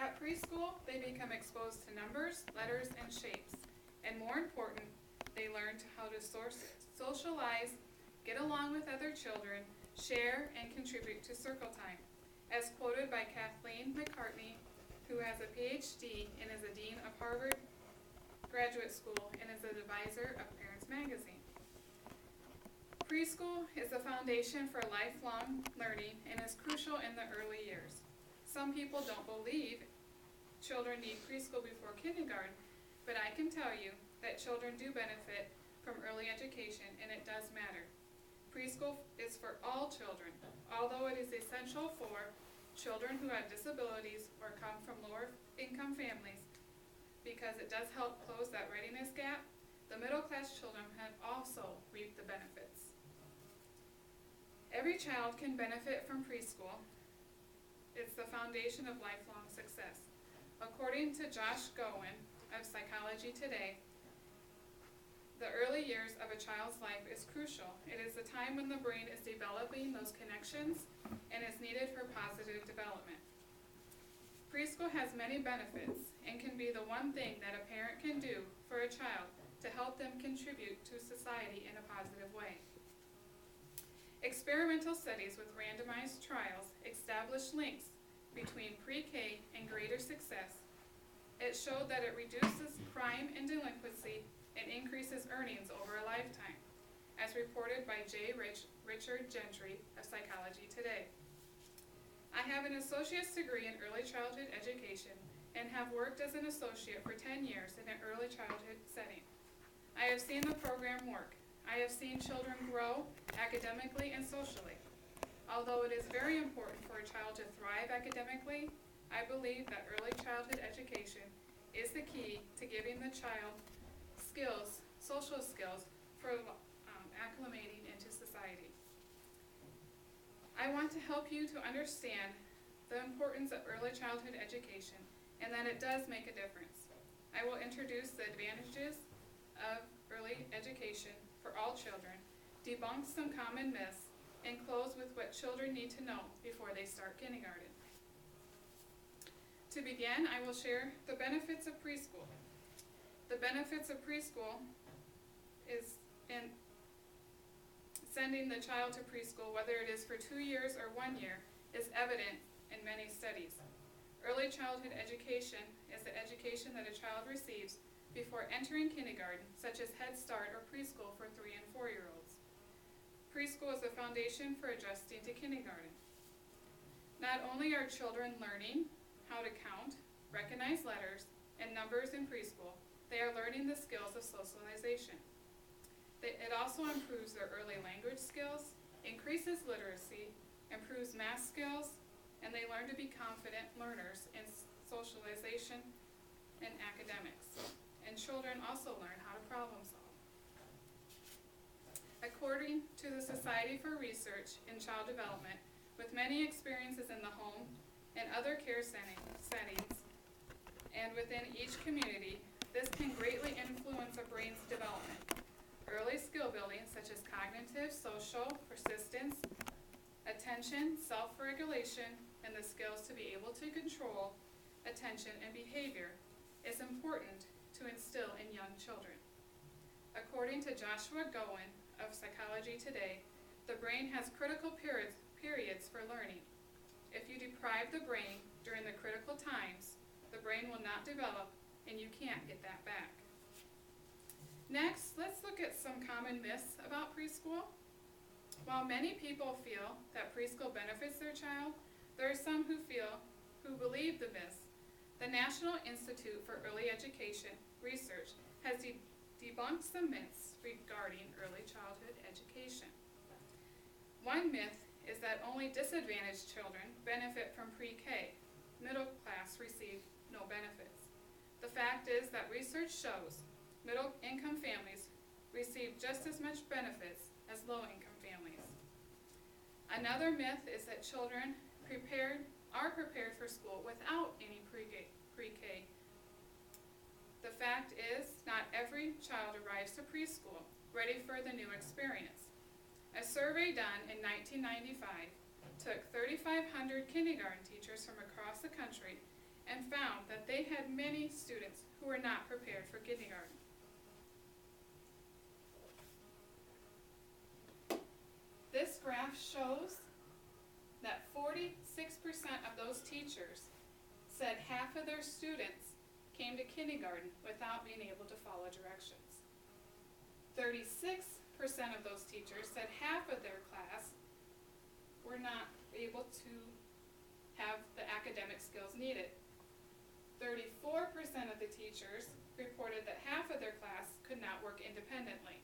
At preschool, they become exposed to numbers, letters, and shapes. And more important, they learn how to socialize, get along with other children, share, and contribute to circle time. As quoted by Kathleen McCartney, who has a PhD and is a dean of Harvard Graduate School and is an advisor of Parents Magazine. Preschool is the foundation for lifelong learning and is crucial in the early years. Some people don't believe children need preschool before kindergarten, but I can tell you that children do benefit from early education, and it does matter. Preschool is for all children, although it is essential for children who have disabilities or come from lower income families, because it does help close that readiness gap. The middle class children have also reaped the benefits. Every child can benefit from preschool. It's the foundation of lifelong success. According to Josh Gowen of Psychology Today, the early years of a child's life is crucial. It is the time when the brain is developing those connections and is needed for positive development. Preschool has many benefits and can be the one thing that a parent can do for a child to help them contribute to society in a positive way. Experimental studies with randomized trials establish links between pre-K and greater success. It showed that it reduces crime and delinquency and increases earnings over a lifetime, as reported by Richard Gentry of Psychology Today. I have an associate's degree in early childhood education and have worked as an associate for 10 years in an early childhood setting. I have seen the program work. I have seen children grow academically and socially. Although it is very important for a child to thrive academically, I believe that early childhood education is the key to giving the child skills, social skills, for acclimating into society. I want to help you to understand the importance of early childhood education and that it does make a difference. I will introduce the advantages of early education for all children, debunk some common myths, and close with what children need to know before they start kindergarten. To begin, I will share the benefits of preschool. The benefits of preschool is in sending the child to preschool, whether it is for 2 years or 1 year, is evident in many studies. Early childhood education is the education that a child receives before entering kindergarten, such as Head Start or preschool for 3 and 4-year-olds. Preschool is the foundation for adjusting to kindergarten. Not only are children learning how to count, recognize letters, and numbers in preschool, they are learning the skills of socialization. It also improves their early language skills, increases literacy, improves math skills, and they learn to be confident learners in socialization and academics. And children also learn how to problem solve. According to the Society for Research in Child Development, with many experiences in the home and other care settings, and within each community, this can greatly influence a brain's development. Early skill building, such as cognitive, social, persistence, attention, self-regulation, and the skills to be able to control attention and behavior, is important to instill in young children. According to Joshua Gowen of Psychology Today, the brain has critical periods for learning. If you deprive the brain during the critical times, the brain will not develop and you can't get that back. Next, let's look at some common myths about preschool. While many people feel that preschool benefits their child, there are some who believe the myths. The National Institute for Early Education Research has debunked some myths regarding early childhood education. One myth is that only disadvantaged children benefit from pre-K. Middle class receive no benefits. The fact is that research shows middle-income families receive just as much benefits as low-income families. Another myth is that children are prepared for school without any pre-K. The fact is, not every child arrives to preschool ready for the new experience. A survey done in 1995 took 3,500 kindergarten teachers from across the country and found that they had many students who were not prepared for kindergarten. This graph shows that 46% of those teachers said half of their students came to kindergarten without being able to follow directions. 36% of those teachers said half of their class were not able to have the academic skills needed. 34% of the teachers reported that half of their class could not work independently.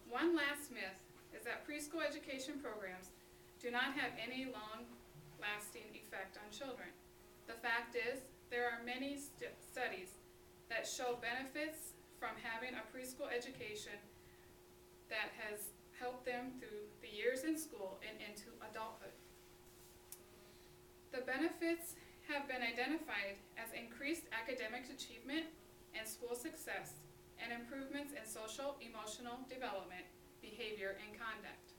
One last myth is that preschool education programs do not have any long-lasting effect on children. The fact is, there are many studies that show benefits from having a preschool education that has helped them through the years in school and into adulthood. The benefits have been identified as increased academic achievement and school success, and improvements in social, emotional development, behavior, and conduct.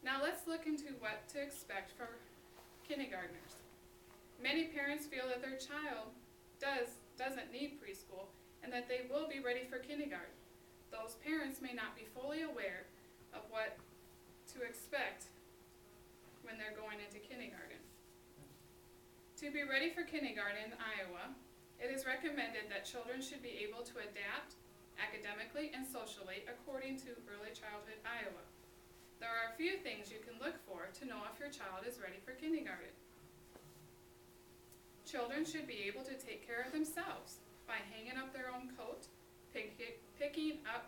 Now let's look into what to expect for kindergartners. Many parents feel that their child doesn't need preschool and that they will be ready for kindergarten. Those parents may not be fully aware of what to expect when they're going into kindergarten. To be ready for kindergarten in Iowa, it is recommended that children should be able to adapt academically and socially according to Early Childhood Iowa. There are a few things you can look for to know if your child is ready for kindergarten. Children should be able to take care of themselves by hanging up their own coat, picking up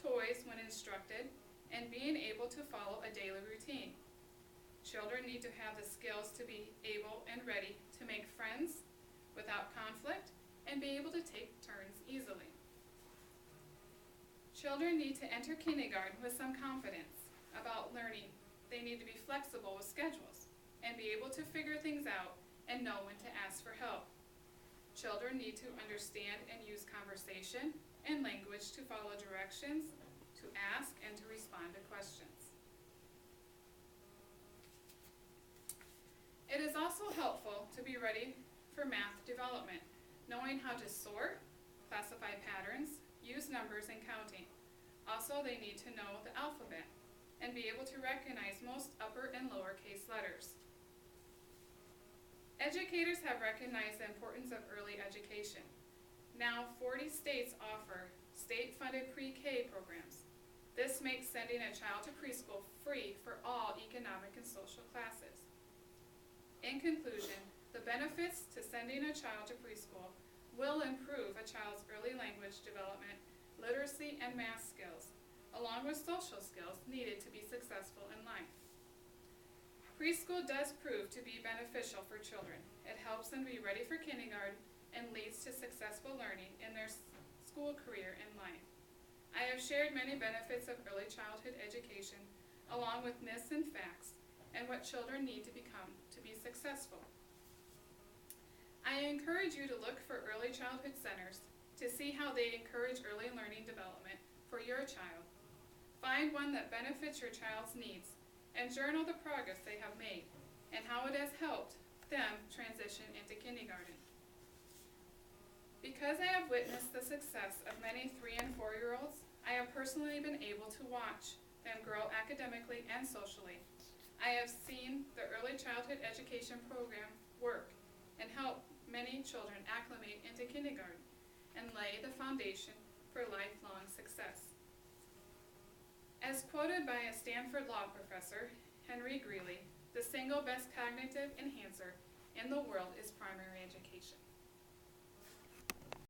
toys when instructed, and being able to follow a daily routine. Children need to have the skills to be able and ready to make friends without conflict and be able to take turns easily. Children need to enter kindergarten with some confidence about learning. They need to be flexible with schedules and be able to figure things out and know when to ask for help. Children need to understand and use conversation and language to follow directions, to ask, and to respond to questions. It is also helpful to be ready for math development, knowing how to sort, classify patterns, use numbers, and counting. Also, they need to know the alphabet and be able to recognize most upper and lowercase letters. Educators have recognized the importance of early education. Now, 40 states offer state-funded pre-K programs. This makes sending a child to preschool free for all economic and social classes. In conclusion, the benefits to sending a child to preschool will improve a child's early language development, literacy, and math skills, along with social skills needed to be successful in life. Preschool does prove to be beneficial for children. It helps them be ready for kindergarten and leads to successful learning in their school career and life. I have shared many benefits of early childhood education, along with myths and facts, and what children need to become to be successful. I encourage you to look for early childhood centers to see how they encourage early learning development for your child. Find one that benefits your child's needs and journal the progress they have made and how it has helped them transition into kindergarten. Because I have witnessed the success of many 3- and 4-year-olds, I have personally been able to watch them grow academically and socially. I have seen the early childhood education program work and help many children acclimate into kindergarten and lay the foundation for lifelong success. As quoted by a Stanford law professor, Henry Greeley, the single best cognitive enhancer in the world is primary education.